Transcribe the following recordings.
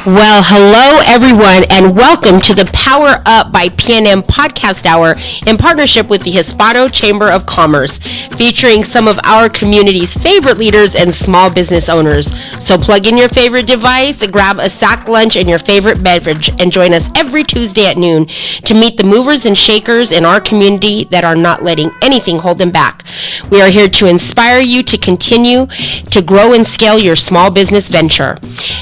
Well, hello everyone, and welcome to the Power Up by PNM podcast hour in partnership with the Hispano Chamber of Commerce, featuring some of our community's favorite leaders and small business owners. So plug in your favorite device, grab a sack lunch and your favorite beverage, and join us every Tuesday at noon to meet the movers and shakers in our community that are not letting anything hold them back. We are here to inspire you to continue to grow and scale your small business venture.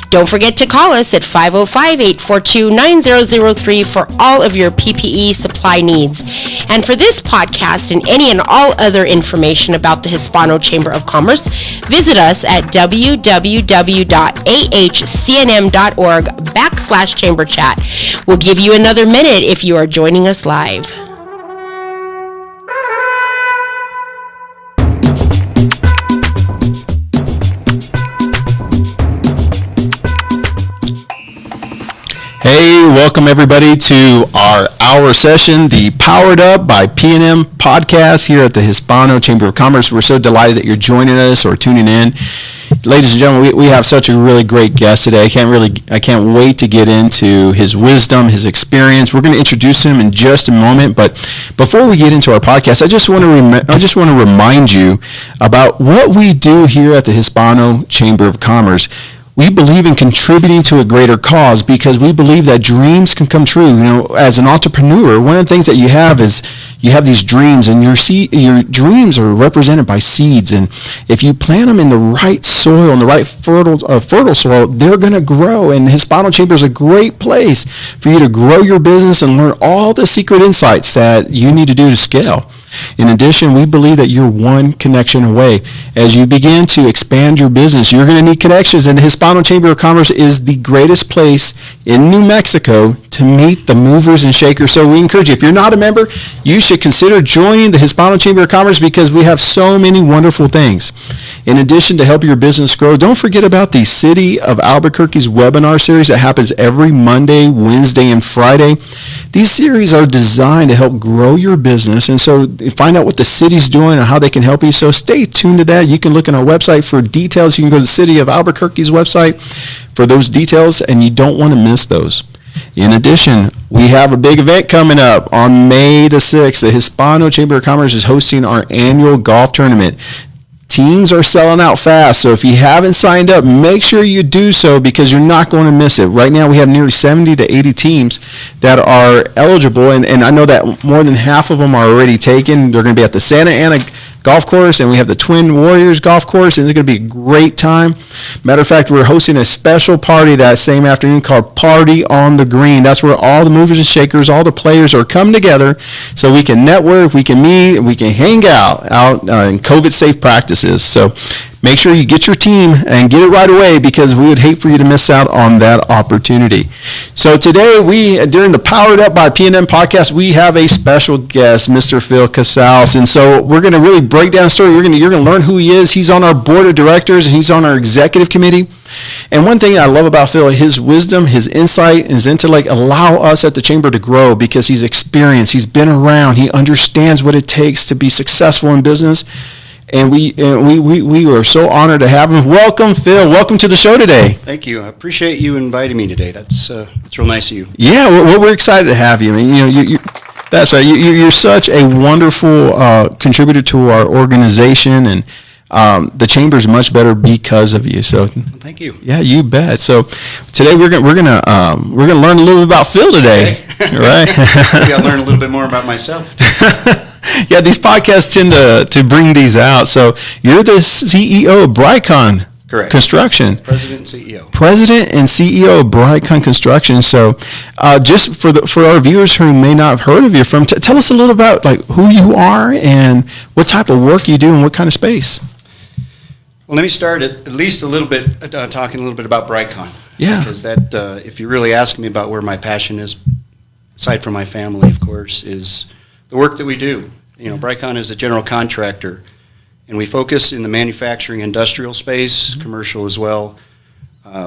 Don't forget to call us at 505-842-9003 for all of your PPE supply needs. And for this podcast and any and all other information about the Hispano Chamber of Commerce, visit us at www.ahcnm.org/chamber chat. We'll give you another minute if you are joining us live. Hey, welcome everybody to our hour session, the Powered Up by PNM podcast here at the Hispano Chamber of Commerce. We're so delighted that you're joining us or tuning in. Ladies and gentlemen, we have such a really great guest today. I can't wait to get into his wisdom, his experience. We're going to introduce him in just a moment, but before we get into our podcast, I just want to remind you about what we do here at the Hispano Chamber of Commerce. We believe in contributing to a greater cause because we believe that dreams can come true. You know, as an entrepreneur, one of the things that you have is you have these dreams, and your dreams are represented by seeds. And if you plant them in the right soil, in the right fertile soil, they're going to grow. And Hispano Chamber is a great place for you to grow your business and learn all the secret insights that you need to do to scale. In addition, we believe that you're one connection away. As you begin to expand your business, you're going to need connections, and the Hispano Chamber of Commerce is the greatest place in New Mexico to meet the movers and shakers. So we encourage you, if you're not a member, you should consider joining the Hispano Chamber of Commerce because we have so many wonderful things. In addition to help your business grow, don't forget about the City of Albuquerque's webinar series that happens every Monday, Wednesday, and Friday. These series are designed to help grow your business, and so find out what the city's doing and how they can help you. So stay tuned to that. You can look on our website for details. You can go to the City of Albuquerque's website for those details, and you don't want to miss those. In addition, we have a big event coming up on May the 6th. The Hispano Chamber of Commerce is hosting our annual golf tournament. Teams are selling out fast, so if you haven't signed up, make sure you do so because you're not going to miss it. Right now, we have nearly 70 to 80 teams that are eligible, and I know that more than half of them are already taken. They're going to be at the Santa Ana Golf Course, and we have the Twin Warriors Golf Course, and it's going to be a great time. Matter of fact, we're hosting a special party that same afternoon called Party on the Green. That's where all the movers and shakers, all the players are coming together so we can network, we can meet, and we can hang out in COVID-safe practices. So make sure you get your team and get it right away because we would hate for you to miss out on that opportunity. So today, during the Powered Up by PNM podcast, we have a special guest, Mr. Phil Casaus. And so we're going to really break down the story. You're going to learn who he is. He's on our board of directors, and he's on our executive committee. And one thing I love about Phil, his wisdom, his insight, and his intellect allow us at the chamber to grow because he's experienced, he's been around, he understands what it takes to be successful in business. And we are so honored to have him. Welcome, Phil. Welcome to the show today. Thank you. I appreciate you inviting me today. That's real nice of you. Yeah, we're excited to have you. I mean, you that's right. You're such a wonderful contributor to our organization, and the chamber is much better because of you. So, thank you. Yeah, you bet. So today we're gonna learn a little bit about Phil today, okay. Right? Maybe I'll learn a little bit more about myself. Yeah, these podcasts tend to bring these out. So you're the CEO of Bricon Correct. Construction. President and CEO. President and CEO of Bricon Construction. So just for our viewers who may not have heard of you, tell us a little about like who you are and what type of work you do and what kind of space. Well, let me start at least a little bit, talking a little bit about Bricon. Yeah. Because that, if you really ask me about where my passion is, aside from my family, of course, is the work that we do. You know, Bricon is a general contractor, and we focus in the manufacturing industrial space, commercial as well.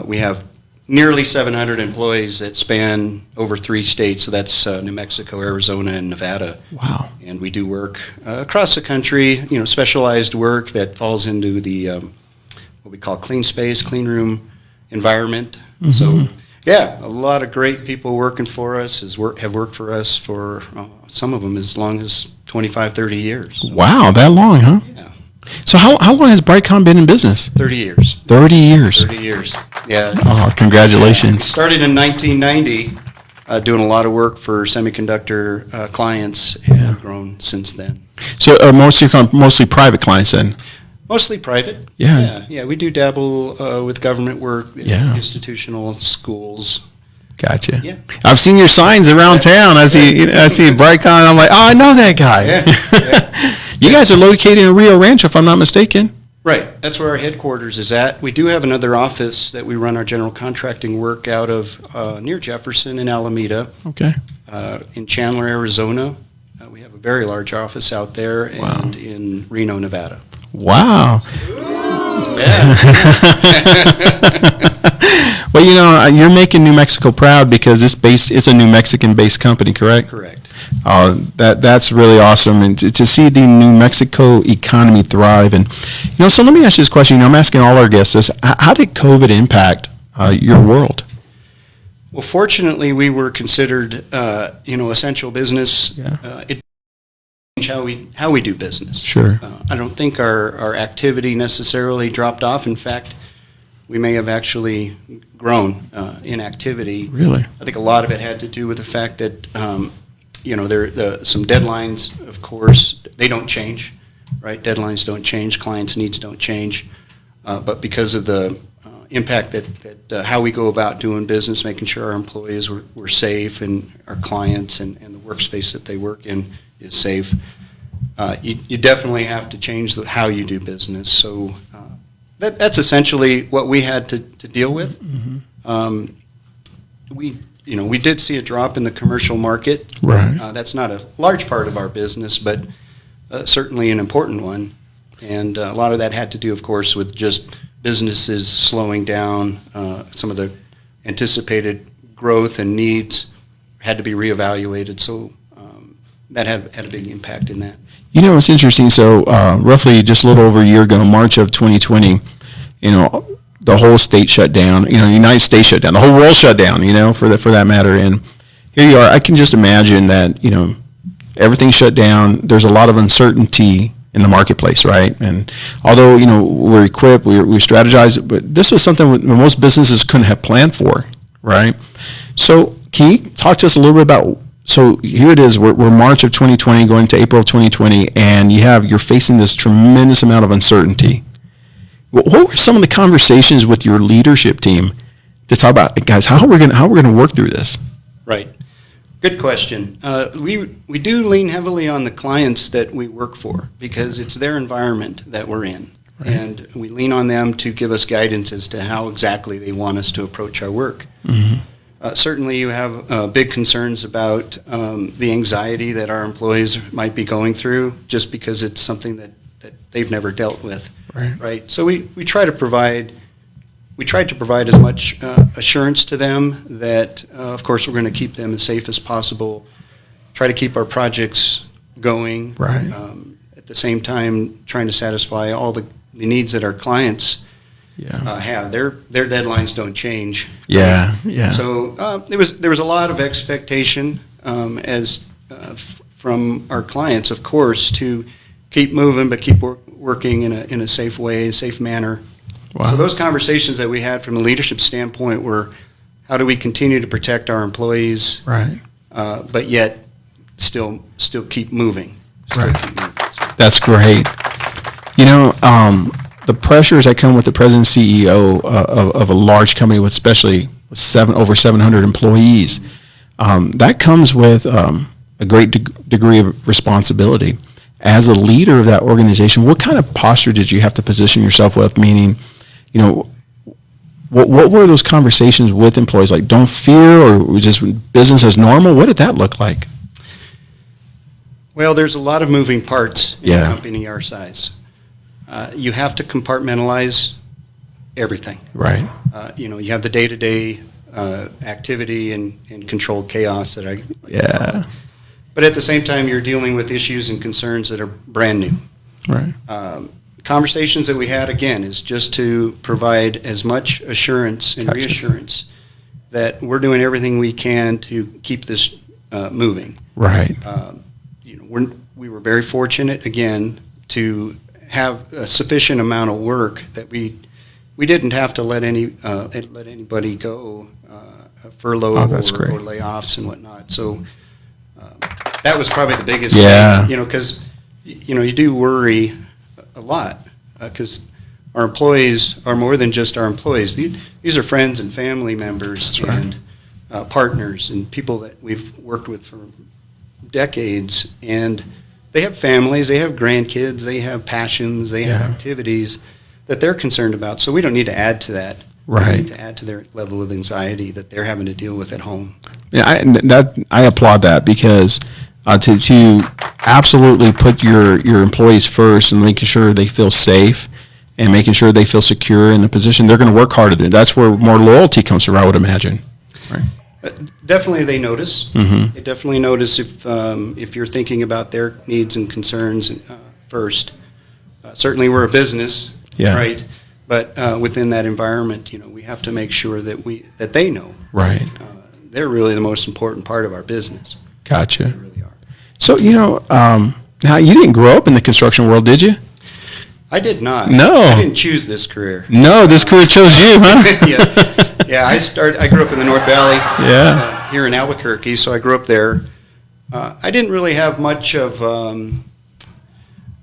We have nearly 700 employees that span over 3 states. So that's New Mexico, Arizona, and Nevada. Wow. And we do work across the country, specialized work that falls into the what we call clean space, clean room environment. Mm-hmm. So, yeah, a lot of great people working for us have worked for us for some of them as long as 25, 30 years. So, Wow, that long, huh? yeah, So how long has Brightcom been in business? 30 years. 30 years. 30 years. Yeah. Oh, congratulations. Started in 1990, doing a lot of work for semiconductor clients, and have grown since then. So mostly private clients then? Mostly private. Yeah. Yeah. We do dabble with government work, Yeah. institutional schools. Gotcha. Yeah. I've seen your signs around town. I see Brightcom. I'm like, oh, I know that guy. Yeah. You guys are located in Rio Rancho, if I'm not mistaken. Right. That's where our headquarters is at. We do have another office that we run our general contracting work out of near Jefferson and Alameda. Okay. In Chandler, Arizona. We have a very large office out there, Wow. and in Reno, Nevada. Wow. Yeah. Well, you're making New Mexico proud because it's a New Mexican-based company, correct? Correct. That's really awesome, and to see the New Mexico economy thrive. And so let me ask you this question. I'm asking all our guests this: how did COVID impact your world? Well, fortunately, we were considered, essential business. Yeah. It changed how we do business. Sure. I don't think our activity necessarily dropped off. In fact, we may have actually grown in activity. Really? I think a lot of it had to do with the fact that, some deadlines, of course, they don't change, right? Deadlines don't change, clients' needs don't change. But because of the impact that how we go about doing business, making sure our employees were safe and our clients and the workspace that they work in is safe, you definitely have to change how you do business. So that's essentially what we had to deal with. Mm-hmm. We did see a drop in the commercial market. Right. That's not a large part of our business, but certainly an important one. And a lot of that had to do, of course, with just businesses slowing down. Some of the anticipated growth and needs had to be reevaluated. So that had a big impact in that. It's interesting. So roughly just a little over a year ago, March of 2020, the whole state shut down. The United States shut down. The whole world shut down. For that matter. And here you are. I can just imagine that. Everything shut down. There's a lot of uncertainty in the marketplace, right? And although we're equipped, we strategize, but this was something that most businesses couldn't have planned for, right? So can you talk to us a little bit about? So here it is. We're March of 2020, going to April of 2020, and you're facing this tremendous amount of uncertainty. What were some of the conversations with your leadership team to talk about, guys? How are we going to work through this? Right. Good question. We do lean heavily on the clients that we work for because it's their environment that we're in. Right. And we lean on them to give us guidance as to how exactly they want us to approach our work. Mm-hmm. Certainly you have big concerns about the anxiety that our employees might be going through just because it's something that they've never dealt with. Right. So we try to provide as much assurance to them that, of course, we're going to keep them as safe as possible, try to keep our projects going. Right. At the same time, trying to satisfy all the needs that our clients have. Their deadlines don't change. Yeah. So there was a lot of expectation from our clients, of course, to keep moving but keep working in a safe way, a safe manner. Wow. So those conversations that we had from a leadership standpoint were, how do we continue to protect our employees, right? But yet still keep moving. Right. That's great. The pressures that come with the president and CEO of a large company with especially over 700 employees, that comes with a great degree of responsibility. As a leader of that organization, what kind of posture did you have to position yourself with? Meaning, what were those conversations with employees like? Don't fear, or just business as normal? What did that look like? Well, there's a lot of moving parts in Yeah. a company our size. You have to compartmentalize everything. Right. You have the day-to-day activity and controlled chaos that I like to call it. But at the same time, you're dealing with issues and concerns that are brand new. Right. Conversations that we had, again, is just to provide as much assurance and reassurance that we're doing everything we can to keep this moving. Right. We were very fortunate, again, to have a sufficient amount of work that we didn't have to let anybody go, furlough or layoffs and whatnot. So that was probably the biggest thing, because you do worry a lot because our employees are more than just our employees. These are friends and family members and partners and people that we've worked with for decades, and they have families, they have grandkids, they have passions, they have activities that they're concerned about. So we don't need to add to that. Right. We need to add to their level of anxiety that they're having to deal with at home. Yeah, I applaud that because to absolutely put your employees first and making sure they feel safe and making sure they feel secure in the position, they're going to work harder. That's where more loyalty comes from, I would imagine. Right. Definitely they notice. Mm-hmm. They definitely notice if you're thinking about their needs and concerns first. Certainly we're a business, right? But within that environment, we have to make sure that they know. Right. They're really the most important part of our business. Gotcha. They really are. So, now you didn't grow up in the construction world, did you? I did not. No. I didn't choose this career. No, this career chose you, huh? Yeah, I grew up in the North Valley here in Albuquerque, so I grew up there. I didn't really have much of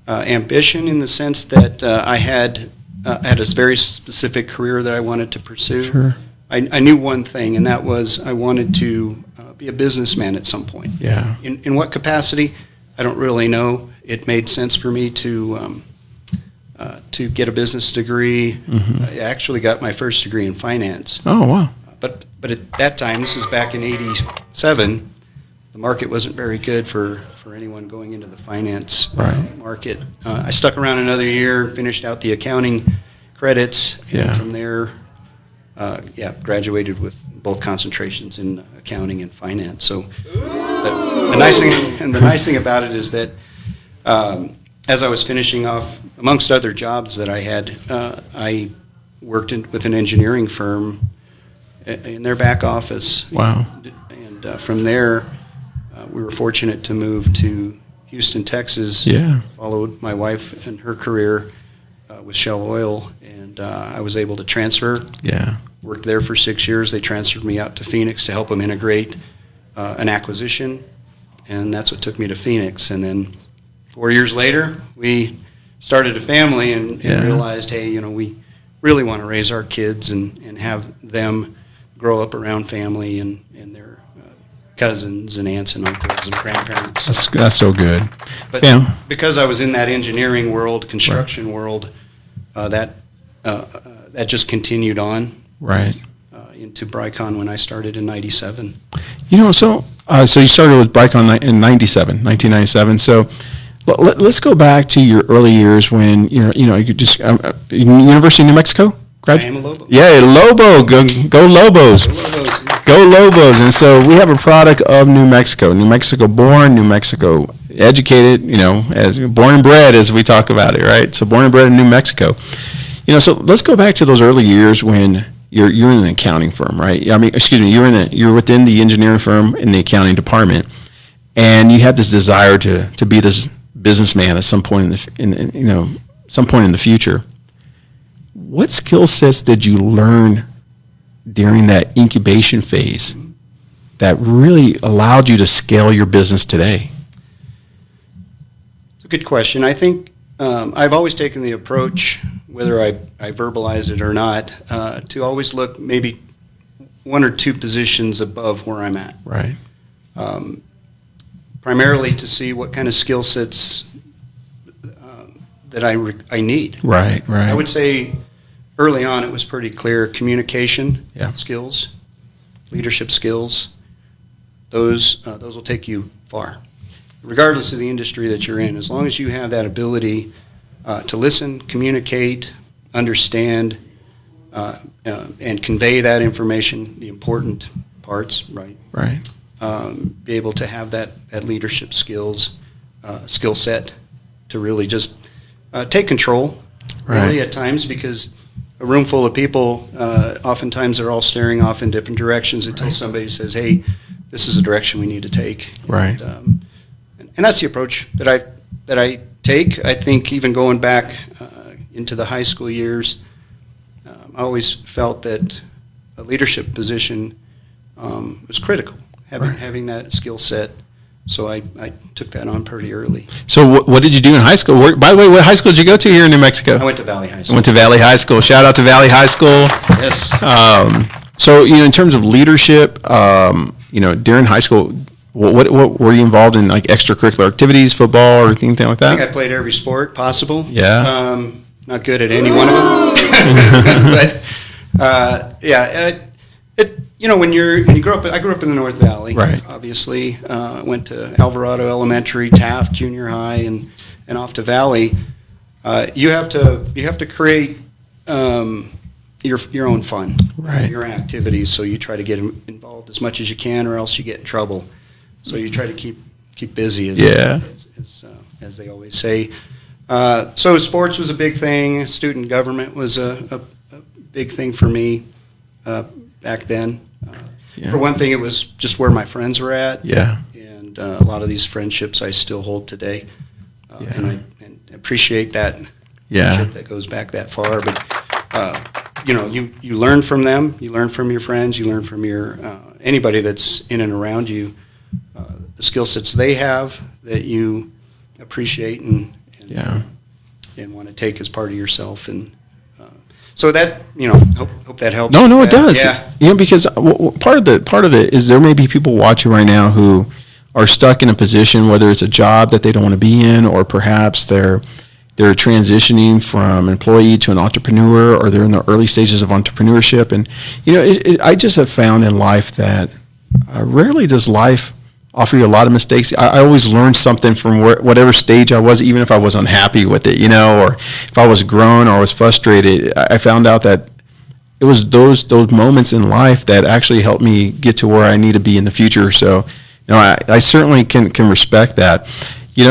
ambition in the sense that I had a very specific career that I wanted to pursue. Sure. I knew one thing, and that was I wanted to be a businessman at some point. Yeah. In what capacity, I don't really know. It made sense for me to get a business degree. Mm-hmm. I actually got my first degree in finance. Oh, wow. But at that time, this is back in '87, the market wasn't very good for anyone going into the finance market. I stuck around another year, finished out the accounting credits, and from there, graduated with both concentrations in accounting and finance. So the nice thing about it is that as I was finishing off, amongst other jobs that I had, I worked with an engineering firm in their back office. Wow. And from there, we were fortunate to move to Houston, Texas. Yeah. Followed my wife and her career with Shell Oil, and I was able to transfer. Yeah. Worked there for 6 years. They transferred me out to Phoenix to help them integrate an acquisition, and that's what took me to Phoenix. And then 4 years later, we started a family and realized, hey, we really want to raise our kids and have them grow up around family and their cousins and aunts and uncles and grandparents. That's so good. But because I was in that engineering world, construction world, that just continued on. Right. Into Brycon when I started in '97. So you started with Brycon in 1997. So let's go back to your early years when you could just University of New Mexico. I am a Lobo. Yeah, Lobo. Go Lobos. Go Lobos. And so we have a product of New Mexico. New Mexico born, New Mexico educated. As born and bred, as we talk about it, right? So born and bred in New Mexico. So let's go back to those early years when you're in an accounting firm, right? You're within the engineering firm in the accounting department, and you had this desire to be this businessman at some point in the future. What skill sets did you learn during that incubation phase that really allowed you to scale your business today? It's a good question. I think I've always taken the approach, whether I verbalize it or not, to always look maybe one or two positions above where I'm at. Right. Primarily to see what kind of skill sets that I need. Right. I would say early on it was pretty clear communication skills, leadership skills. Those will take you far, regardless of the industry that you're in. As long as you have that ability to listen, communicate, understand, and convey that information, the important parts, right? Right. Be able to have that leadership skill set to really just take control, Right. really at times, because a room full of people, oftentimes they're all staring off in different directions until somebody says, hey, this is the direction we need to take. Right. And that's the approach that I take. I think even going back into the high school years, I always felt that a leadership position was critical, having that skill set. So I took that on pretty early. So what did you do in high school? By the way, what high school did you go to here in New Mexico? I went to Valley High I School. went to Valley High School. Shout out to Valley High School. Yes. So, in terms of leadership, during high school, what were you involved in, like extracurricular activities, football, or anything like that? I think I played every sport possible. Yeah. Not good at any one of them. But when you grow up, I grew up in the North Valley. Right. Obviously, went to Alvarado Elementary, Taft Junior High, and off to Valley. You have to create your own fun, Right. your own activities. So you try to get involved as much as you can, or else you get in trouble. So you try to keep busy, as they always say. So sports was a big thing. Student government was a big thing for me back then. For one thing, it was just where my friends were at. Yeah. And a lot of these friendships I still hold today. And I appreciate that friendship that goes back that far. But, you learn from them. You learn from your friends. You learn from your anybody that's in and around you. The skill sets they have that you appreciate and want to take as part of yourself. And so that, hope that helps. No, it does. Yeah. Because part of it is there may be people watching right now who are stuck in a position, whether it's a job that they don't want to be in, or perhaps they're transitioning from employee to an entrepreneur, or they're in the early stages of entrepreneurship. And I just have found in life that rarely does life offer you a lot of mistakes. I always learned something from whatever stage I was, even if I was unhappy with it, or if I was grown or I was frustrated. I found out that it was those moments in life that actually helped me get to where I need to be in the future. So, I certainly can respect that.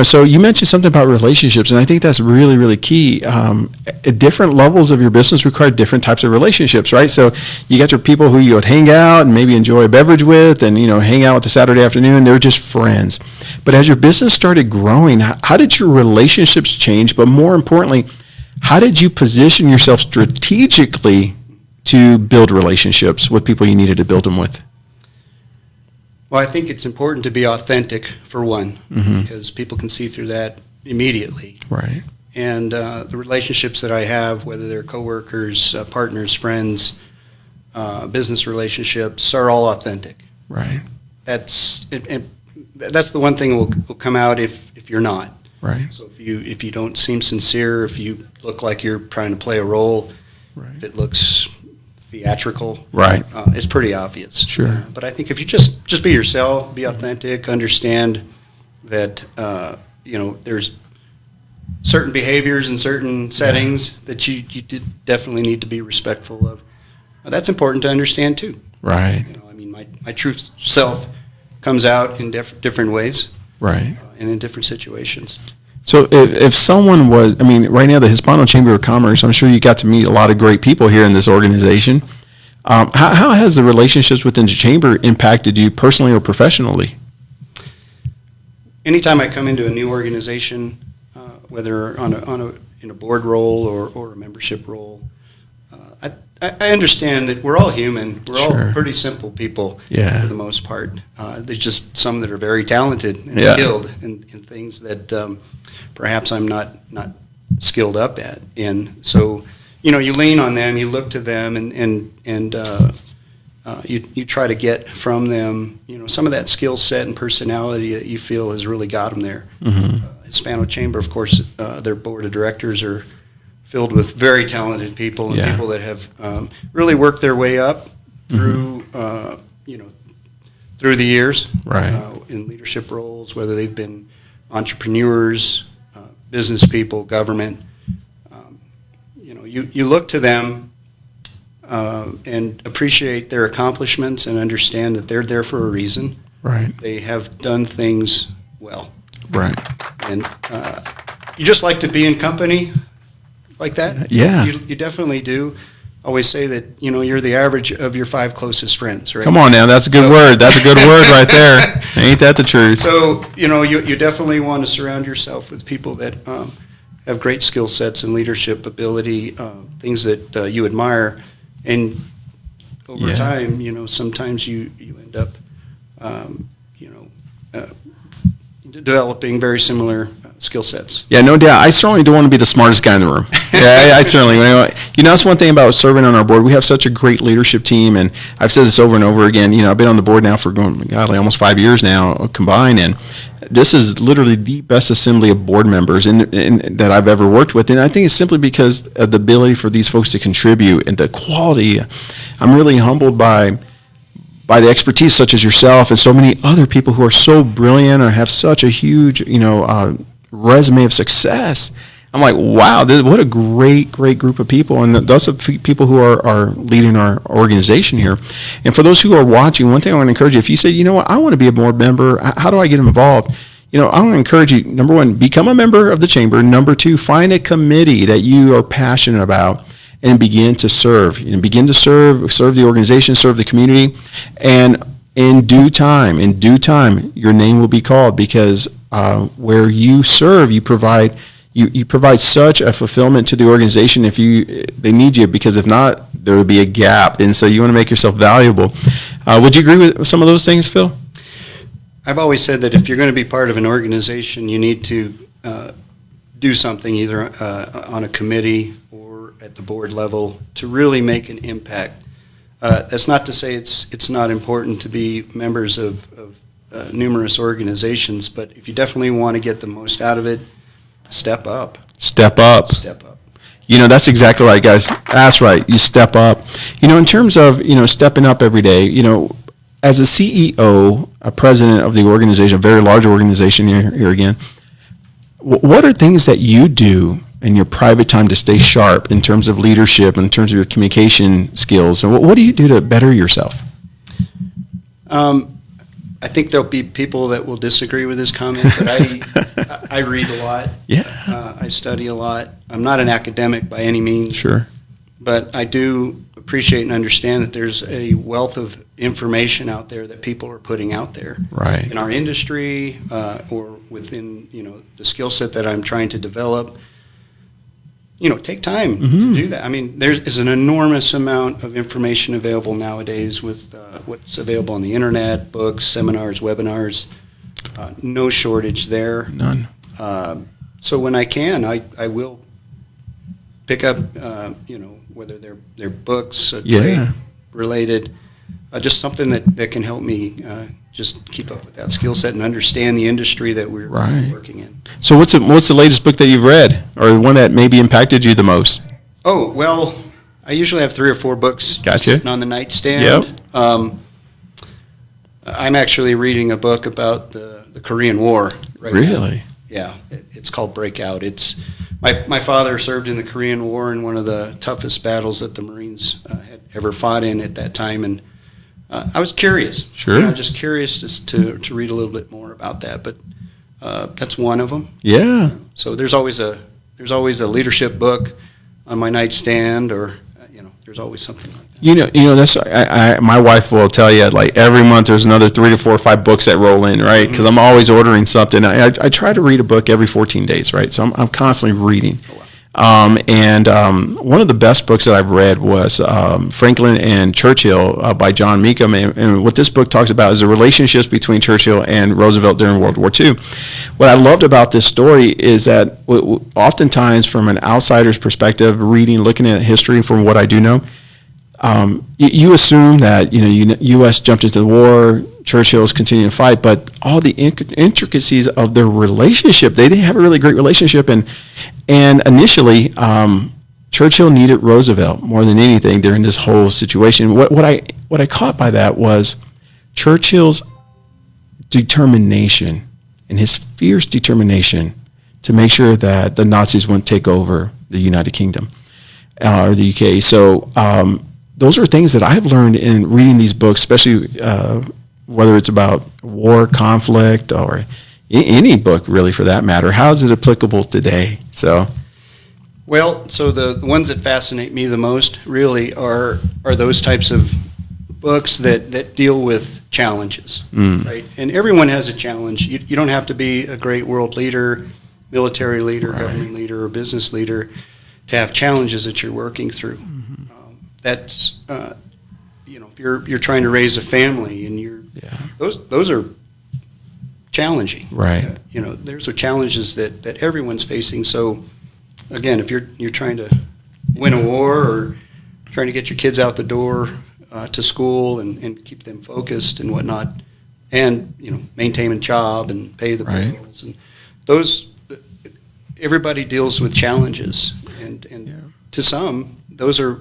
So you mentioned something about relationships, and I think that's really, really key. At different levels of your business require different types of relationships, right? So you got your people who you would hang out and maybe enjoy a beverage with, and hang out with the Saturday afternoon. They're just friends. But as your business started growing, how did your relationships change? But more importantly, how did you position yourself strategically to build relationships with people you needed to build them with? Well, I think it's important to be authentic, for one, Mm-hmm. because people can see through that immediately. Right. And the relationships that I have, whether they're coworkers, partners, friends, business relationships, are all authentic. Right. That's the one thing that will come out if you're not. Right. So if you don't seem sincere, if you look like you're trying to play a role, Right. if it looks theatrical, Right. It's pretty obvious. Sure. But I think if you just be yourself, be authentic, understand that there's certain behaviors in certain settings that you definitely need to be respectful of. That's important to understand too. Right. My true self comes out in different ways. Right. And in different situations. So if someone was, right now the Hispano Chamber of Commerce, I'm sure you got to meet a lot of great people here in this organization. How has the relationships within the chamber impacted you personally or professionally? Anytime I come into a new organization, whether in a board role or a membership role, I understand that we're all human. We're Sure. all pretty simple people Yeah. for the most part. There's just some that are very talented and Yeah. skilled in things that perhaps I'm not skilled up at. And so, you lean on them, you look to them, and you try to get from them, some of that skill set and personality that you feel has really got them there. Mm-hmm. Hispano Chamber, of course, their board of directors are filled with very talented people and Yeah. people that have really worked their way up through, through the years, Right. in leadership roles, whether they've been entrepreneurs, business people, government. You look to them and appreciate their accomplishments and understand that they're there for a reason. Right. They have done things well. Right. And you just like to be in company like that. Yeah. You definitely do. I always say that, you're the average of your 5 closest friends, right? Come on now, that's a good word. That's a good word right there. Ain't that the truth? So, you definitely want to surround yourself with people that have great skill sets and leadership ability, things that you admire. And over time, sometimes you end up, developing very similar skill sets. Yeah, no doubt. I certainly don't want to be the smartest guy in the room. Yeah, I certainly. That's one thing about serving on our board. We have such a great leadership team, and I've said this over and over again. I've been on the board now for almost 5 years now combined, and this is literally the best assembly of board members that I've ever worked with. And I think it's simply because of the ability for these folks to contribute and the quality. I'm really humbled by the expertise such as yourself and so many other people who are so brilliant or have such a huge, resume of success. I'm like, wow, what a great group of people. And those are people who are leading our organization here. And for those who are watching, one thing I want to encourage you, if you say, you know what, I want to be a board member, how do I get involved? I want to encourage you, number one, become a member of the chamber. Number two, find a committee that you are passionate about and begin to serve. Serve the organization, serve the community. And in due time, your name will be called, because where you serve, you provide such a fulfillment to the organization they need you, because if not, there will be a gap. And so you want to make yourself valuable. Would you agree with some of those things, Phil? I've always said that if you're going to be part of an organization, you need to do something either on a committee or at the board level to really make an impact. That's not to say it's not important to be members of numerous organizations, but if you definitely want to get the most out of it, step up. Step up. That's exactly right, guys. That's right. You step up. In terms of, stepping up every day, as a CEO, a president of the organization, a very large organization here again, what are things that you do in your private time to stay sharp in terms of leadership, in terms of your communication skills? And what do you do to better yourself? I think there'll be people that will disagree with this comment, but I read a lot. Yeah. I study a lot. I'm not an academic by any means. Sure. But I do appreciate and understand that there's a wealth of information out there that people are putting out there. Right. In our industry or within, the skill set that I'm trying to develop. Take time to do that. I mean, there's an enormous amount of information available nowadays with what's available on the internet, books, seminars, webinars. No shortage there. None. So when I can, I will pick up, whether they're books, trade related, just something that can help me just keep up with that skill set and understand the industry that we're working in. So what's the latest book that you've read, or the one that maybe impacted you the most? Oh, well, I usually have 3 or 4 books sitting on the nightstand. Yep. I'm actually reading a book about the Korean War right now. Really? Yeah, it's called Breakout. It's my father served in the Korean War in one of the toughest battles that the Marines had ever fought in at that time, and I was curious. Sure. Just curious just to read a little bit more about that, but that's one of them. Yeah. So there's always a leadership book on my nightstand, or there's always something like that. That's my wife will tell you, like, every month there's another 3 to 4 or 5 books that roll in, right? Because I'm always ordering something. I try to read a book every 14 days, right? So I'm constantly reading. Oh, wow. One of the best books that I've read was Franklin and Churchill by John Meekum. And what this book talks about is the relationships between Churchill and Roosevelt during World War II. What I loved about this story is that oftentimes, from an outsider's perspective, looking at history from what I do know, you assume that U.S. jumped into the war, Churchill's continuing to fight, but all the intricacies of their relationship, they didn't have a really great relationship, and initially Churchill needed Roosevelt more than anything during this whole situation. What I caught by that was Churchill's determination and his fierce determination to make sure that the Nazis wouldn't take over the United Kingdom or the UK. So those are things that I've learned in reading these books, especially whether it's about war, conflict, or any book really for that matter. How is it applicable today? So the ones that fascinate me the most really are those types of books that deal with challenges, right? And everyone has a challenge. You don't have to be a great world leader, military leader, government leader, or business leader to have challenges that you're working through. That's if you're trying to raise a family and those are challenging, right? There's are challenges that everyone's facing. So again, if you're trying to win a war or trying to get your kids out the door to school and keep them focused and whatnot, and maintain a job and pay the bills, and those, everybody deals with challenges, and to some those are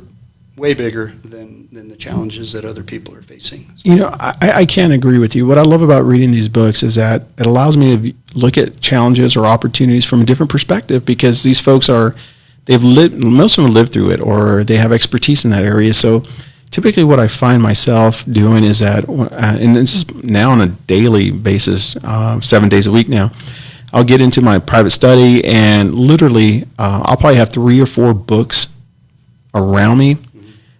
way bigger than the challenges that other people are facing. I can't agree with you. What I love about reading these books is that it allows me to look at challenges or opportunities from a different perspective, because these folks most of them have lived through it, or they have expertise in that area. So typically what I find myself doing is that, and this is now on a daily basis, 7 days a week now, I'll get into my private study, and literally I'll probably have 3 or 4 books around me,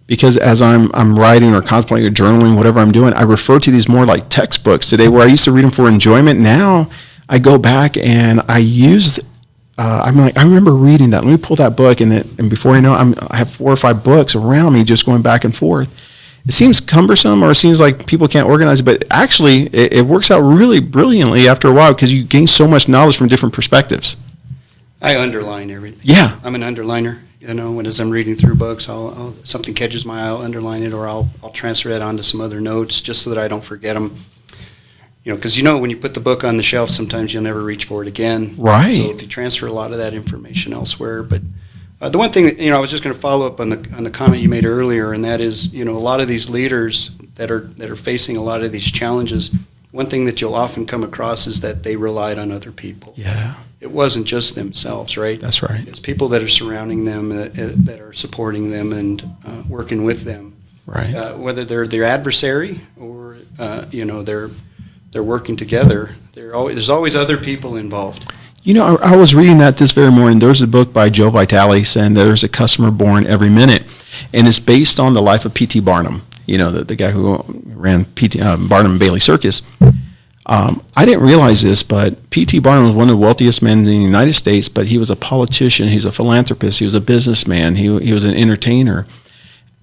because as I'm writing or contemplating or journaling, whatever I'm doing, I refer to these more like textbooks today, where I used to read them for enjoyment. Now I go back and I use, I'm like, I remember reading that. Let me pull that book, and before you know it, I have 4 or 5 books around me just going back and forth. It seems cumbersome, or it seems like people can't organize it, but actually it works out really brilliantly after a while, because you gain so much knowledge from different perspectives. I underline everything. Yeah. I'm an underliner. As I'm reading through books, I'll something catches my eye, I'll underline it, or I'll transfer it onto some other notes just so that I don't forget them. Because when you put the book on the shelf, sometimes you'll never reach for it again. Right. So if you transfer a lot of that information elsewhere, but the one thing I was just going to follow up on the comment you made earlier, and that is, a lot of these leaders that are facing a lot of these challenges, one thing that you'll often come across is that they relied on other people. Yeah. It wasn't just themselves, right? That's right. It's people that are surrounding them, that are supporting them and working with them. Right. Whether they're their adversary or they're working together. There's always other people involved. I was reading that this very morning. There's a book by Joe Vitale saying there's a customer born every minute, and it's based on the life of P.T. Barnum. The guy who ran Barnum and Bailey Circus. I didn't realize this, but P.T. Barnum was one of the wealthiest men in the United States, but he was a politician, he's a philanthropist, he was a businessman, he was an entertainer.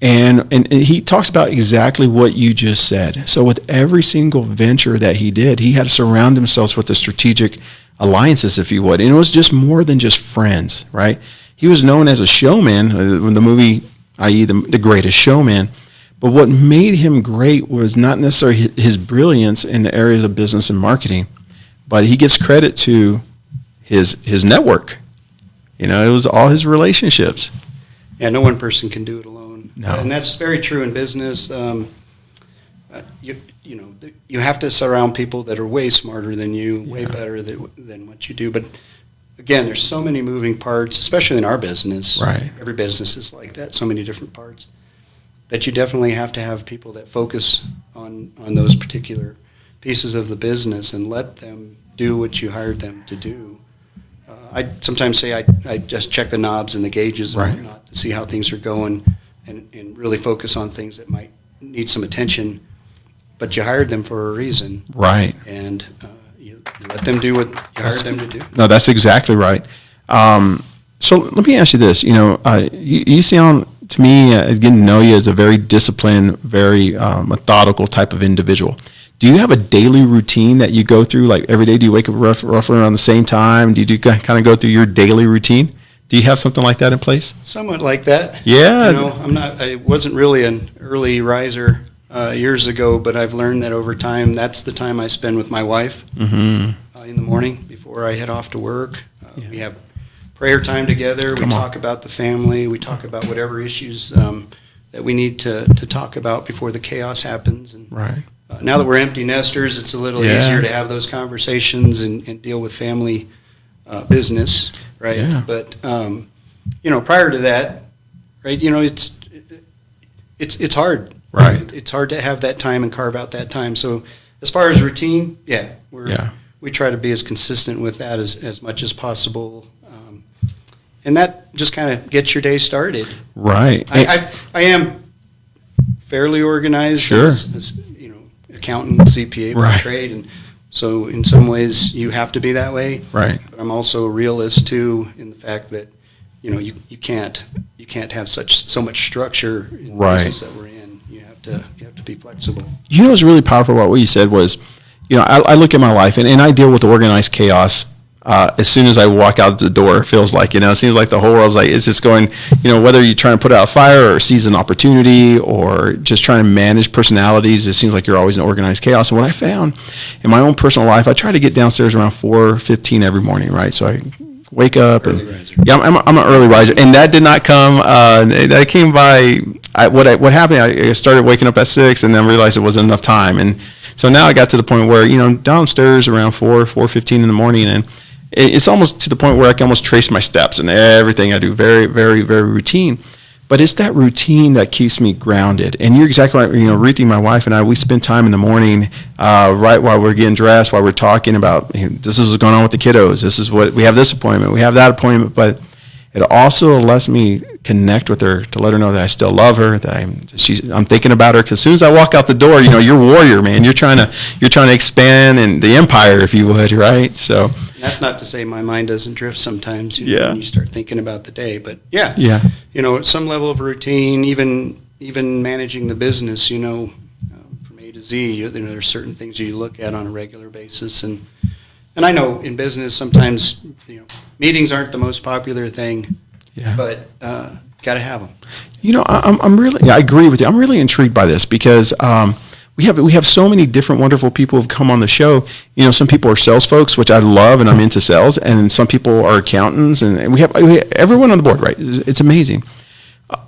And he talks about exactly what you just said. So with every single venture that he did, he had to surround himself with the strategic alliances, if you would. And it was just more than just friends, right? He was known as a showman in the movie, i.e. the Greatest Showman. But what made him great was not necessarily his brilliance in the areas of business and marketing, but he gives credit to his network. It was all his relationships. Yeah, no one person can do it alone. No. And that's very true in business. You have to surround people that are way smarter than you, way better than what you do. But again, there's so many moving parts, especially in our business. Right. Every business is like that, so many different parts, that you definitely have to have people that focus on those particular pieces of the business and let them do what you hired them to do. I sometimes say I just check the knobs and the gauges and whatnot to see how things are going, and really focus on things that might need some attention, but you hired them for a reason. Right. And you let them do what you hired them to do. No, that's exactly right. So let me ask you this. You sound to me, getting to know you, as a very disciplined, very methodical type of individual. Do you have a daily routine that you go through, like every day? Do you wake up roughly around the same time? Do you kind of go through your daily routine? Do you have something like that in place? Somewhat like that. Yeah. I wasn't really an early riser years ago, but I've learned that over time, that's the time I spend with my wife in the morning before I head off to work. We have prayer time together. We talk about the family. We talk about whatever issues that we need to talk about before the chaos happens. And right. Now that we're empty nesters, it's a little easier to have those conversations and deal with family business, right? Yeah. But prior to that, right? it's hard. Right. It's hard to have that time and carve out that time. So as far as routine, we try to be as consistent with that as much as possible. And that just kind of gets your day started. Right. I am fairly organized. Sure. As accountant, CPA by trade, and so in some ways you have to be that way. Right. But I'm also a realist too, in the fact that you can't have so much structure in the business that we're in. You have to be flexible. What's really powerful about what you said was, I look at my life and I deal with organized chaos. As soon as I walk out the door, it feels like, it seems like the whole world's like, it's just going, whether you're trying to put out a fire or seize an opportunity or just trying to manage personalities, it seems like you're always in organized chaos. And what I found in my own personal life, I try to get downstairs around 4:15 every morning, right? So I wake up Early and riser. I'm an early riser, and that did not come. That came by what happened. I started waking up at 6, and then realized it wasn't enough time, and so now I got to the point where downstairs around 4:15 in the morning, and it's almost to the point where I can almost trace my steps and everything I do. Very, very, very routine. But it's that routine that keeps me grounded. And you're exactly right. Ruthie, my wife, and I, we spend time in the morning right while we're getting dressed, while we're talking about, this is what's going on with the kiddos. This is what, we have this appointment, we have that appointment. But it also lets me connect with her to let her know that I still love her, that I'm thinking about her. Because as soon as I walk out the door, you're a warrior, man. You're trying to expand and the empire, if you would, right? So. And that's not to say my mind doesn't drift sometimes. When you start thinking about the day, but yeah. Some level of routine, even managing the business. From A to Z, there's certain things you look at on a regular basis, and I know in business sometimes meetings aren't the most popular thing. Yeah. But got to have them. I agree with you. I'm really intrigued by this because we have so many different wonderful people who've come on the show. Some people are sales folks, which I love, and I'm into sales, and some people are accountants, and we have everyone on the board, right? It's amazing.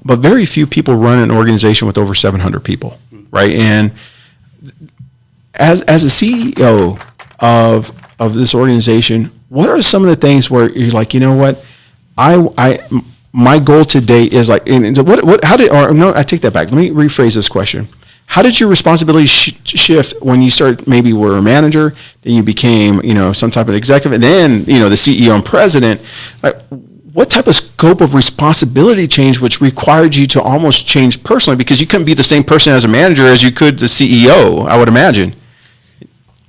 But very few people run an organization with over 700 people, right? And as a CEO of this organization, what are some of the things where you're like, what, my goal today is like, I take that back. Let me rephrase this question. How did your responsibility shift when you maybe were a manager, then you became, some type of executive, and then, the CEO and president? Like, what type of scope of responsibility change which required you to almost change personally, because you couldn't be the same person as a manager as you could the CEO, I would imagine.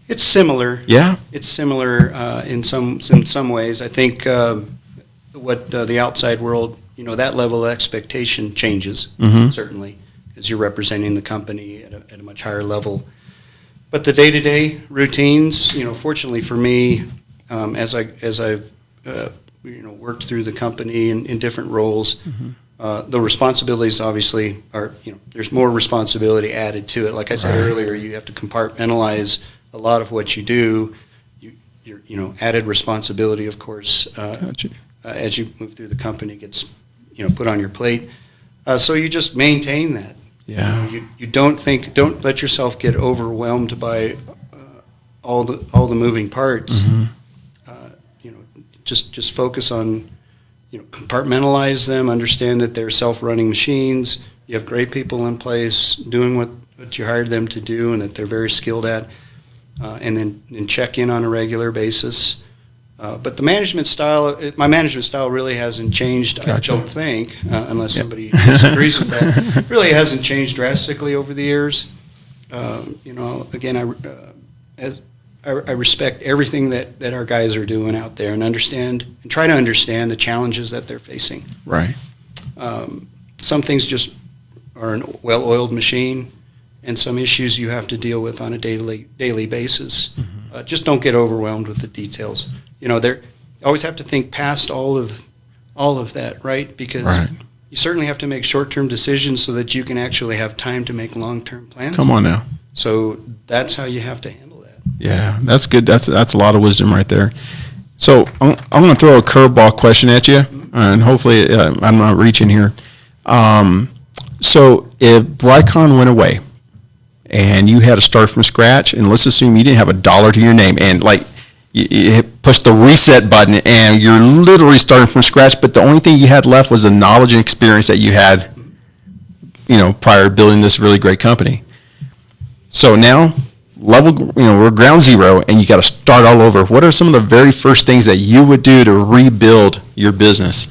It's similar. Yeah. It's similar in some ways. I think what the outside world, that level of expectation changes, certainly, as you're representing the company at a much higher level. But the day-to-day routines, fortunately for me, as I've worked through the company in different roles, the responsibilities obviously are, there's more responsibility added to it. Like I said earlier, you have to compartmentalize a lot of what you do. Your added responsibility, of course, as you move through the company gets put on your plate. So you just maintain that. Yeah. You don't let yourself get overwhelmed by all the moving parts. Just focus on compartmentalize them. Understand that they're self-running machines. You have great people in place doing what you hired them to do, and that they're very skilled at. And then check in on a regular basis. But my management style really hasn't changed, gotcha. I don't think, unless somebody disagrees with that. It really hasn't changed drastically over the years. Again, I respect everything that our guys are doing out there and try to understand the challenges that they're facing. Right. Some things just are a well-oiled machine, and some issues you have to deal with on a daily basis. Just don't get overwhelmed with the details. You always have to think past all of that, right? Because you certainly have to make short-term decisions so that you can actually have time to make long-term plans. Come on now. So that's how you have to handle that. Yeah, that's good. That's a lot of wisdom right there. So I'm going to throw a curveball question at you, and hopefully I'm not reaching here. So if Brycon went away, and you had to start from scratch, and let's assume you didn't have $1 to your name, and like you push the reset button, and you're literally starting from scratch, but the only thing you had left was the knowledge and experience that you had, prior to building this really great company. So now, we're ground zero, and you got to start all over. What are some of the very first things that you would do to rebuild your business?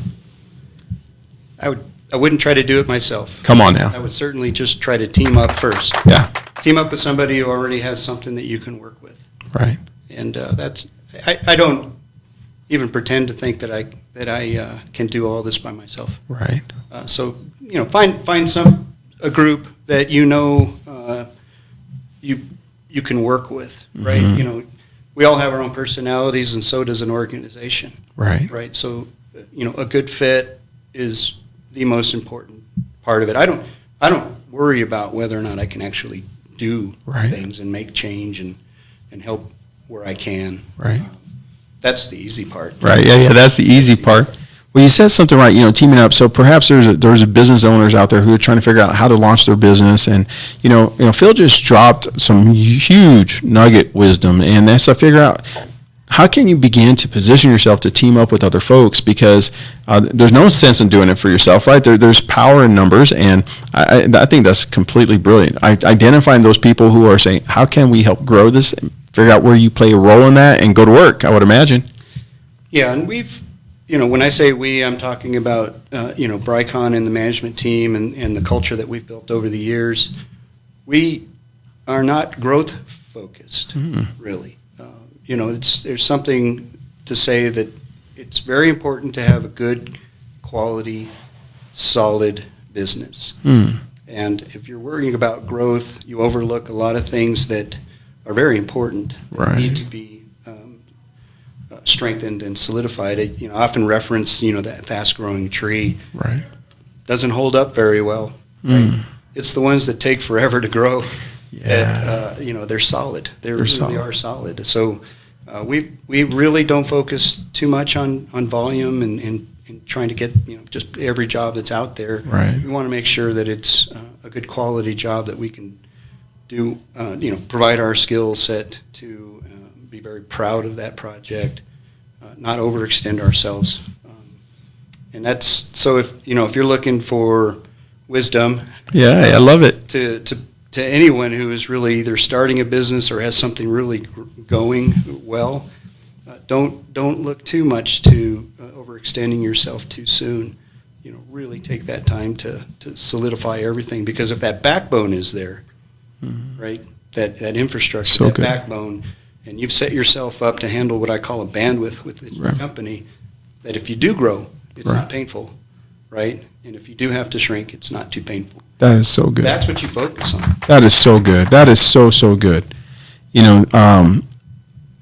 I wouldn't try to do it myself. Come on now. I would certainly just try to team up first. Yeah. Team up with somebody who already has something that you can work with. Right. And I don't even pretend to think that I can do all this by myself. Right. So find a group that you can work with, right? Mm-hmm. We all have our own personalities, and so does an organization. Right. Right. So a good fit is the most important part of it. I don't worry about whether or not I can actually do things and make change and help where I can. Right. That's the easy part. Right. Yeah. That's the easy part. Well, you said something right. Teaming up. So perhaps there's business owners out there who are trying to figure out how to launch their business, and Phil just dropped some huge nugget wisdom, and that's to figure out how can you begin to position yourself to team up with other folks, because there's no sense in doing it for yourself, right? There's power in numbers, and I think that's completely brilliant. Identifying those people who are saying, how can we help grow this, and figure out where you play a role in that, and go to work, I would imagine. Yeah, and we've, when I say we, I'm talking about, Brycon and the management team and the culture that we've built over the years. We are not growth focused, really. There's something to say that it's very important to have a good, quality, solid business. And if you're worrying about growth, you overlook a lot of things that are very important that need to be strengthened and solidified. I often reference, that fast-growing tree. Right. Doesn't hold up very well. Right? It's the ones that take forever to grow. Yeah. That, they're solid. They really are solid. So we really don't focus too much on volume and trying to get, just every job that's out there. Right. We want to make sure that it's a good quality job that we can do, provide our skill set to be very proud of that project, not overextend ourselves. And that's, so if you're looking for wisdom. Yeah, I love it. To anyone who is really either starting a business or has something really going well, don't look too much to overextending yourself too soon. Really take that time to solidify everything, because if that backbone is there, right, that infrastructure, so that good. backbone, and you've set yourself up to handle what I call a bandwidth with the company, that if you do grow, it's not painful, right? And if you do have to shrink, it's not too painful. That is so good. That's what you focus on. That is so good. That is so good.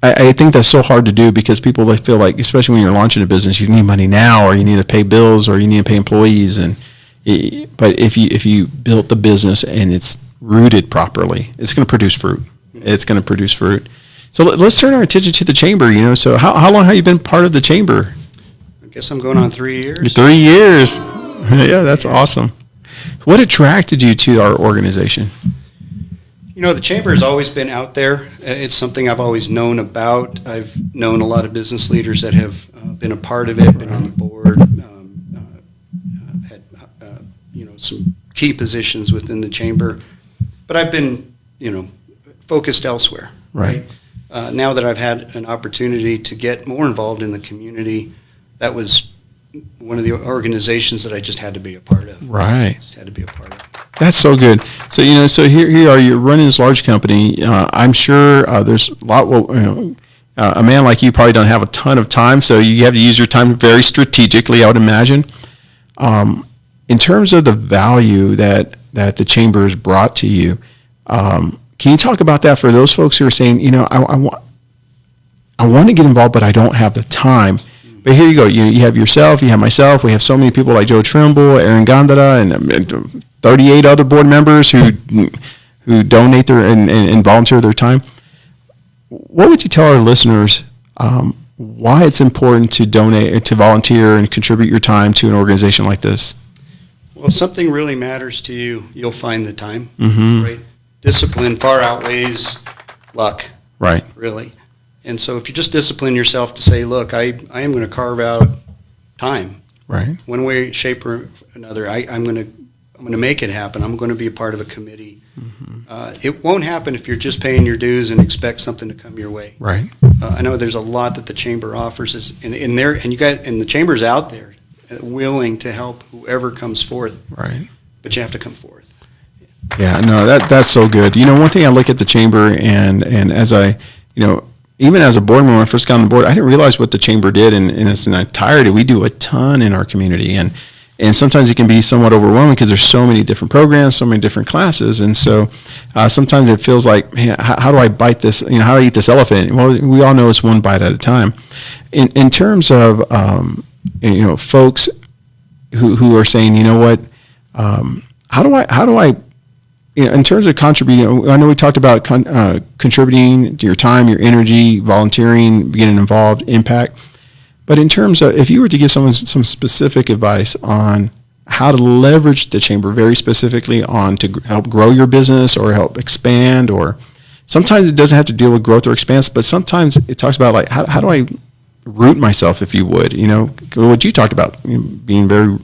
I think that's so hard to do, because people, they feel like, especially when you're launching a business, you need money now, or you need to pay bills, or you need to pay employees. But if you built the business and it's rooted properly, it's going to produce fruit. It's going to produce fruit. So let's turn our attention to the chamber. So how long have you been part of the chamber? I guess I'm going on 3 years. 3 years. Yeah, that's awesome. What attracted you to our organization? The chamber has always been out there. It's something I've always known about. I've known a lot of business leaders that have been a part of it, been on the board, had some key positions within the chamber. But I've been, focused elsewhere. Right. Now that I've had an opportunity to get more involved in the community, that was one of the organizations that I just had to be a part of. Right. Just had to be a part of. That's so good. So so here you are. You're running this large company. I'm sure there's a lot. A man like you probably don't have a ton of time, so you have to use your time very strategically, I would imagine. In terms of the value that the chamber has brought to you, can you talk about that for those folks who are saying, I want to get involved, but I don't have the time. But here you go. You have yourself, you have myself. We have so many people like Joe Trimble, Aaron Gondara, and 38 other board members who donate their and volunteer their time. What would you tell our listeners why it's important to donate, to volunteer, and contribute your time to an organization like this? Well, if something really matters to you, you'll find the time. Right? Discipline far outweighs luck. Right. Really. And so if you just discipline yourself to say, look, I am going to carve out time. Right. One way, shape, or another, I'm going to I'm going to make it happen. I'm going to be a part of a committee. It won't happen if you're just paying your dues and expect something to come your way. Right. I know there's a lot that the chamber offers, and the chamber's out there willing to help whoever comes forth. Right. But you have to come forth. Yeah, no, that's so good. One thing I look at the chamber, and as I, even as a board member, when I first got on the board, I didn't realize what the chamber did in its entirety. We do a ton in our community, and sometimes it can be somewhat overwhelming because there's so many different programs, so many different classes, and so sometimes it feels like, man, how do I bite this? How do I eat this elephant? Well, we all know it's one bite at a time. In terms of folks who are saying, how do I in terms of contributing, I know we talked about contributing to your time, your energy, volunteering, getting involved, impact. But in terms of, if you were to give someone some specific advice on how to leverage the chamber very specifically to help grow your business or help expand, or sometimes it doesn't have to deal with growth or expanse, but sometimes it talks about like, how do I root myself, if you would, what you talked about, being very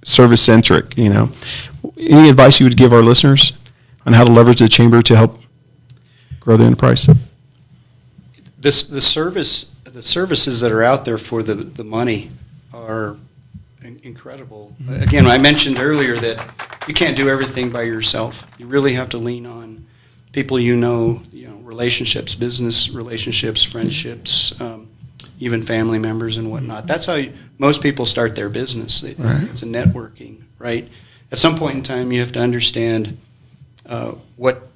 service-centric, Any advice you would give our listeners on how to leverage the chamber to help grow the enterprise? The services that are out there for the money are incredible. Again, I mentioned earlier that you can't do everything by yourself. You really have to lean on people relationships, business relationships, friendships, even family members and whatnot. That's how most people start their business. Right. It's a networking, right? At some point in time, you have to understand what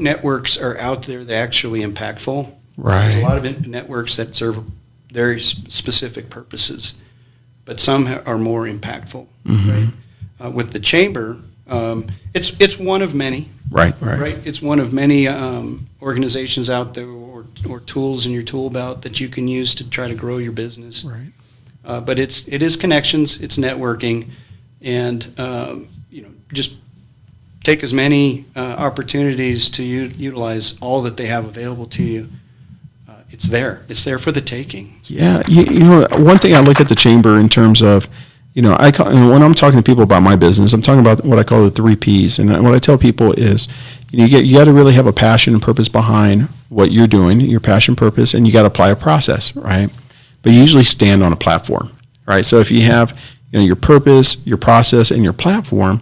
networks are out there that are actually impactful. Right. There's a lot of networks that serve very specific purposes, but some are more impactful. Mm-hmm. Right? With the chamber, it's one of many. Right. It's one of many organizations out there or tools in your tool belt that you can use to try to grow your business. Right. But it is connections, it's networking, and just take as many opportunities to utilize all that they have available to you. It's there for the taking. Yeah, one thing I look at the chamber in terms of, when I'm talking to people about my business, I'm talking about what I call the 3 Ps. And what I tell people is, you got to really have a passion and purpose behind what you're doing, your passion, purpose, and you got to apply a process, right? But you usually stand on a platform, right? So if you have, your purpose, your process, and your platform,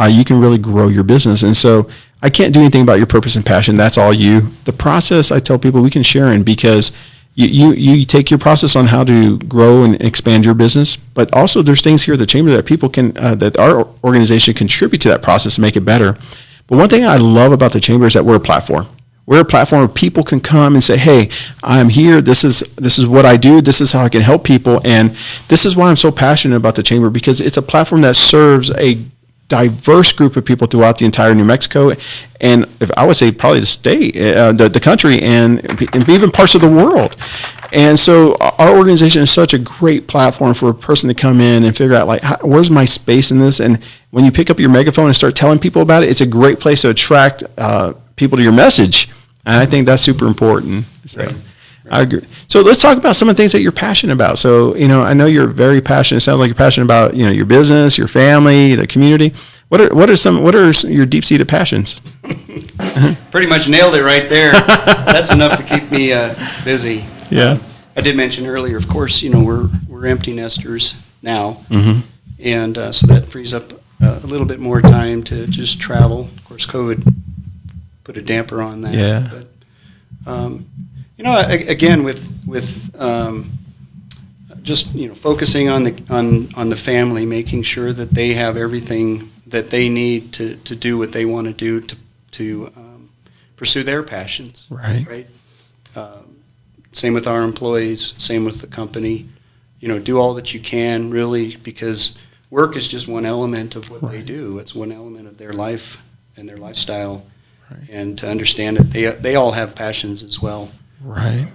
you can really grow your business. And so I can't do anything about your purpose and passion. That's all you. The process, I tell people we can share in, because you take your process on how to grow and expand your business, but also there's things here at the chamber that people can, that our organization contribute to that process to make it better. But one thing I love about the chamber is that we're a platform. We're a platform where people can come and say, hey, I'm here. This is what I do. This is how I can help people. And this is why I'm so passionate about the chamber, because it's a platform that serves a diverse group of people throughout the entire New Mexico, and if I would say probably the state, the country, and even parts of the world. And so our organization is such a great platform for a person to come in and figure out, like, where's my space in this? And when you pick up your megaphone and start telling people about it, it's a great place to attract people to your message. And I think that's super important. So. Right. I agree. So let's talk about some of the things that you're passionate about. So, I know you're very passionate. It sounds like you're passionate about, your business, your family, the community. What are your deep-seated passions? Pretty much nailed it right there. That's enough to keep me busy. Yeah. I did mention earlier, of course, we're empty nesters now, Mm-hmm. and so that frees up a little bit more time to just travel. Of course, COVID put a damper on that. Yeah. But, again, with just focusing on the family, making sure that they have everything that they need to do what they want to do to pursue their passions. Right. Same with our employees. Same with the company. Do all that you can, really, because work is just one element of what they do. It's one element of their life and their lifestyle, and to understand that they all have passions as well. Right.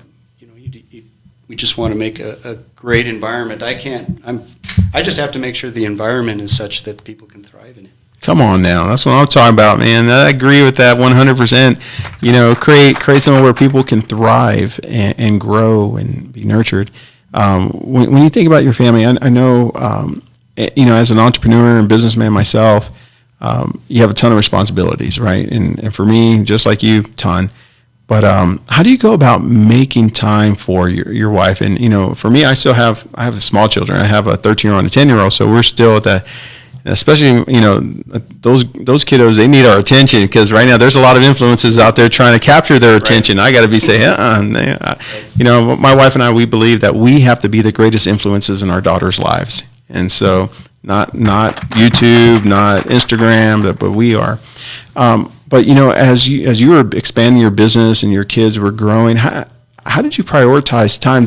We just want to make a great environment. I just have to make sure the environment is such that people can thrive in it. Come on now. That's what I'm talking about, man. I agree with that 100%. Create somewhere where people can thrive and grow and be nurtured. When you think about your family, I know as an entrepreneur and businessman myself, you have a ton of responsibilities, right? And for me, just like you, ton. But how do you go about making time for your wife? And for me, I have small children. I have a 13-year-old and a 10-year-old, so we're still at that. Especially those kiddos, they need our attention, because right now there's a lot of influences out there trying to capture their attention. I got to be saying, my wife and I, we believe that we have to be the greatest influences in our daughters' lives, and so not YouTube, not Instagram, but we are. But as you were expanding your business and your kids were growing, how did you prioritize time?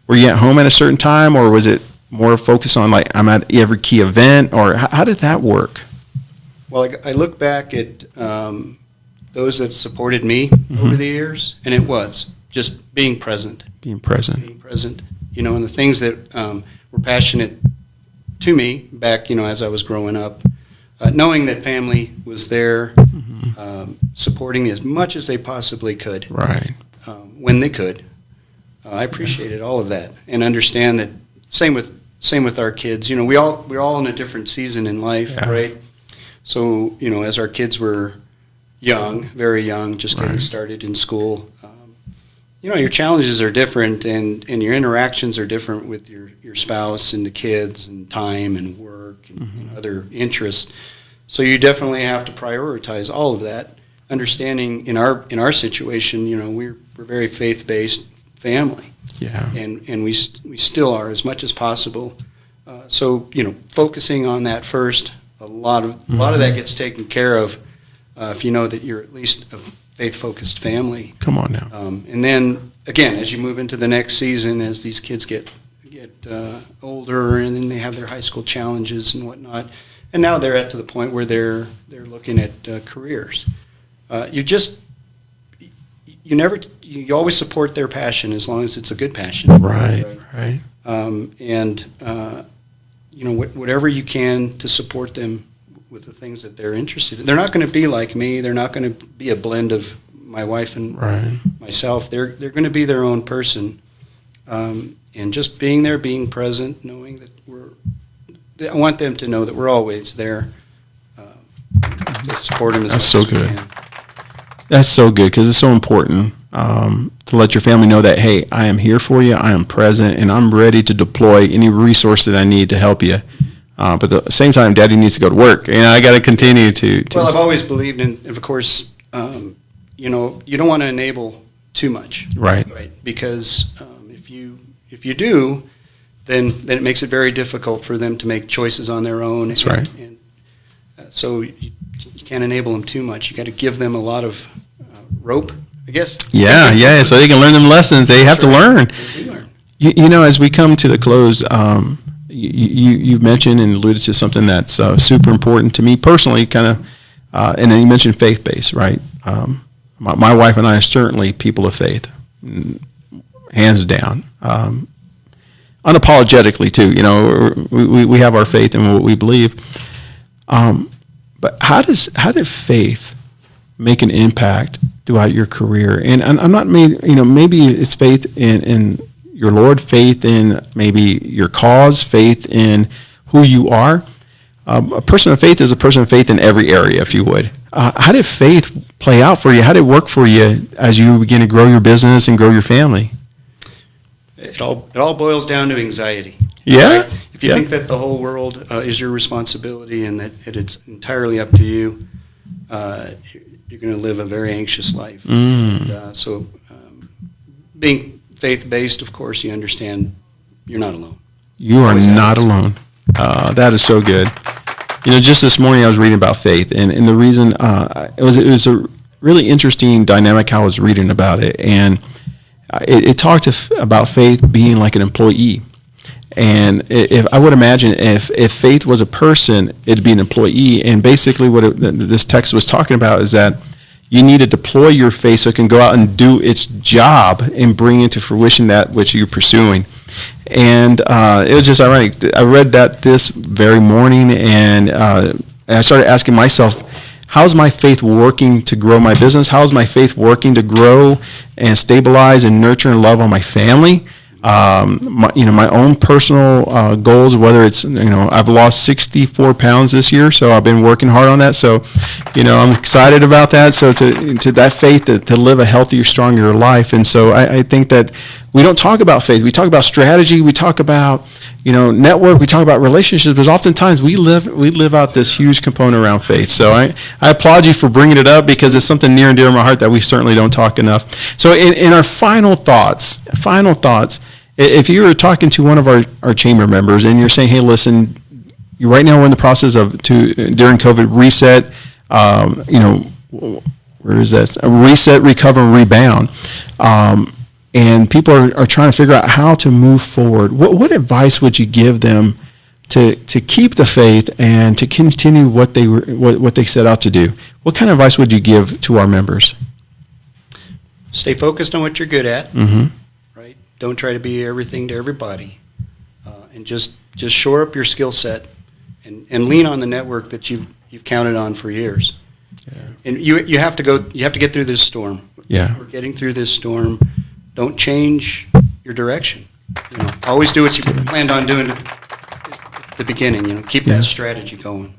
Were you at home at a certain time, or was it more focused on like I'm at every key event, or how did that work? Well, I look back at those that supported me over the years, and it was just being present. Being present. And the things that were passionate to me back, as I was growing up, knowing that family was there, supporting me as much as they possibly could. Right. When they could. I appreciated all of that, and understand that same with our kids. We're all in a different season in life, right? So, as our kids were young, very young, just getting started in school, your challenges are different, and your interactions are different with your spouse and the kids, and time and work and other interests. So you definitely have to prioritize all of that. Understanding in our situation, we're very faith-based family. Yeah. And we still are, as much as possible. So focusing on that first, a lot of that gets taken care of if you know that you're at least a faith-focused family. Come on now. And then again, as you move into the next season, as these kids get older, and then they have their high school challenges and whatnot, and now they're at to the point where they're looking at careers. You always support their passion as long as it's a good passion. Right. Whatever you can to support them with the things that they're interested in. They're not going to be like me. They're not going to be a blend of my wife and myself. They're going to be their own person. And just being there, being present, knowing that I want them to know that we're always there to support them as That's much so as we good. can. That's so good, because it's so important to let your family know that, hey, I am here for you, I am present, and I'm ready to deploy any resource that I need to help you. But at the same time, Daddy needs to go to work, and I got to continue to. Well, I've always believed in, of course, you don't want to enable too much. Right. Because if you do, then it makes it very difficult for them to make choices on their own. That's right. And so you can't enable them too much. You got to give them a lot of rope, I guess. Yeah, so they can learn them lessons they have to learn. As we come to the close, you mentioned and alluded to something that's super important to me personally, kind of, and then you mentioned faith-based, right? My wife and I are certainly people of faith, hands down. Unapologetically too, we have our faith in what we believe. But how did faith make an impact throughout your career? And I'm not maybe it's faith in your Lord, faith in maybe your cause, faith in who you are. A person of faith is a person of faith in every area, if you would. How did faith play out for you? How did it work for you as you begin to grow your business and grow your family? It all boils down to anxiety. Yeah. Right? If you think that the whole world is your responsibility and that it's entirely up to you, you're going to live a very anxious life. And, so being faith-based, of course, you understand you're not alone. You are not alone. That is so good. Just this morning I was reading about faith, and the reason it was a really interesting dynamic how I was reading about it, and it talked about faith being like an employee. And if I would imagine if faith was a person, it'd be an employee. And basically what this text was talking about is that you need to deploy your faith so it can go out and do its job and bring into fruition that which you're pursuing. And it was just ironic. I read that this very morning, and I started asking myself, how's my faith working to grow my business? How's my faith working to grow and stabilize and nurture and love on my family? my own personal goals, whether it's, I've lost 64 pounds this year, so I've been working hard on that. So, I'm excited about that. So to that faith to live a healthier, stronger life. And so I think that we don't talk about faith. We talk about strategy. We talk about, network. We talk about relationships, but oftentimes we live out this huge component around faith. So I applaud you for bringing it up, because it's something near and dear to my heart that we certainly don't talk enough. So in our final thoughts, if you were talking to one of our chamber members and you're saying, hey, listen, right now we're in the process of, during COVID, reset, where is that? Reset, recover, and rebound. And people are trying to figure out how to move forward. What advice would you give them to keep the faith and to continue what they set out to do? What kind of advice would you give to our members? Stay focused on what you're good at. Mm-hmm. Right? Don't try to be everything to everybody, and just shore up your skill set and lean on the network that you've counted on for years. Yeah. And you have to get through this storm. Yeah. We're getting through this storm. Don't change your direction. Always do what you planned on doing at the beginning. Keep that strategy going.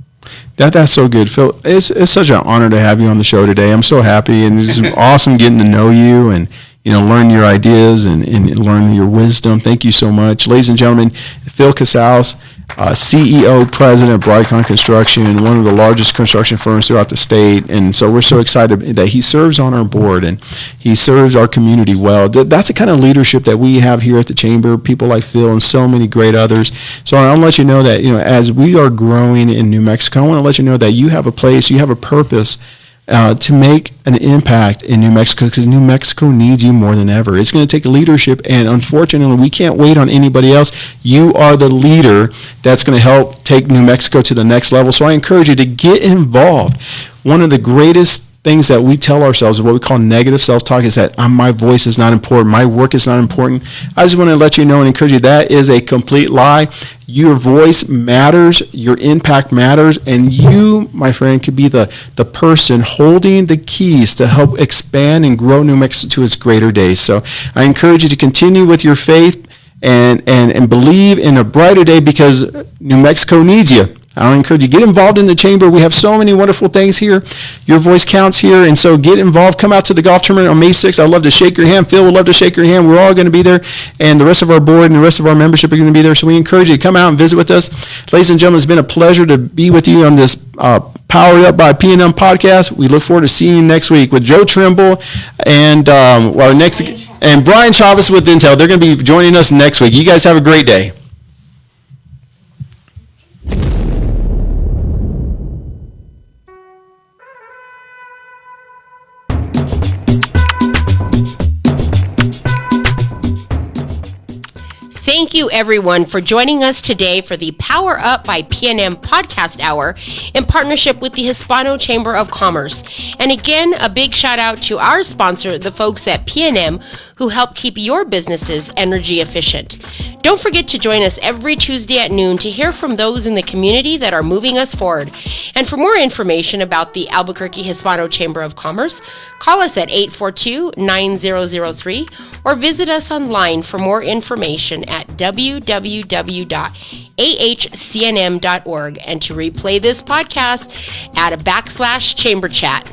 That's so good, Phil. It's such an honor to have you on the show today. I'm so happy, and it's awesome getting to know you and learn your ideas and learn your wisdom. Thank you so much, ladies and gentlemen. Phil Casaus, CEO, President of Bricon Construction, one of the largest construction firms throughout the state. And so we're so excited that he serves on our board and he serves our community well. That's the kind of leadership that we have here at the Chamber, people like Phil and so many great others. So I want to let you know that, as we are growing in New Mexico, I want to let you know that you have a place, you have a purpose to make an impact in New Mexico, because New Mexico needs you more than ever. It's going to take leadership, and unfortunately, we can't wait on anybody else. You are the leader that's going to help take New Mexico to the next level. So I encourage you to get involved. One of the greatest things that we tell ourselves, what we call negative self-talk, is that my voice is not important, my work is not important. I just want to let you know and encourage you that is a complete lie. Your voice matters, your impact matters, and you, my friend, could be the person holding the keys to help expand and grow New Mexico to its greater days. So I encourage you to continue with your faith and believe in a brighter day, because New Mexico needs you. I encourage you, get involved in the Chamber. We have so many wonderful things here. Your voice counts here, and so get involved. Come out to the golf tournament on May 6th. I'd love to shake your hand. Phil would love to shake your hand. We're all going to be there, and the rest of our board and the rest of our membership are going to be there. So we encourage you to come out and visit with us. Ladies and gentlemen, it's been a pleasure to be with you on this Powered Up by PNM podcast. We look forward to seeing you next week with Joe Trimble and Brian Chavez with Intel. They're going to be joining us next week. You guys have a great day. Thank you, everyone, for joining us today for the Power Up by PNM podcast hour in partnership with the Hispano Chamber of Commerce. And again, a big shout out to our sponsor, the folks at PNM, who help keep your businesses energy efficient. Don't forget to join us every Tuesday at noon to hear from those in the community that are moving us forward. And for more information about the Albuquerque Hispano Chamber of Commerce, call us at 842-9003 or visit us online for more information at www.ahcnm.org, and to replay this podcast, add a /chamber chat.